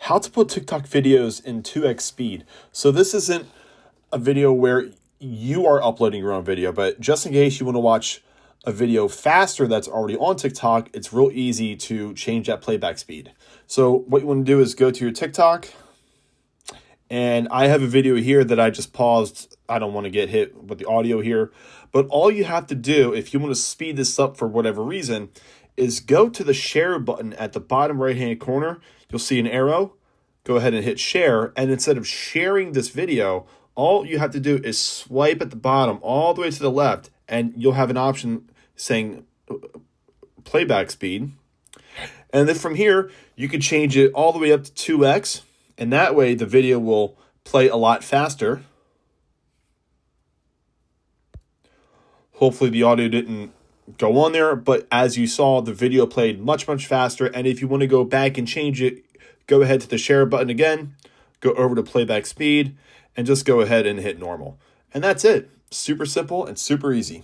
How to put TikTok videos in 2x speed. So this isn't a video where you are uploading your own video, but just in case you want to watch a video faster that's already on TikTok, it's real easy to change that playback speed. So what you want to do is go to your TikTok, and I have a video here that I just paused. I don't want to get hit with the audio here, but all you have to do if you want to speed this up for whatever reason is go to the share button at the bottom right hand corner. You'll see an arrow. Go ahead and hit share, and instead of sharing this video, all you have to do is swipe at the bottom all the way to the left, and you'll have an option saying playback speed. And then from here, you can change it all the way up to 2x, and that way the video will play a lot faster. Hopefully the audio didn't go on there, but as you saw, the video played much, much faster. And if you want to go back and change it, go ahead to the share button again, go over to playback speed, and just go ahead and hit normal. And that's it. Super simple and super easy.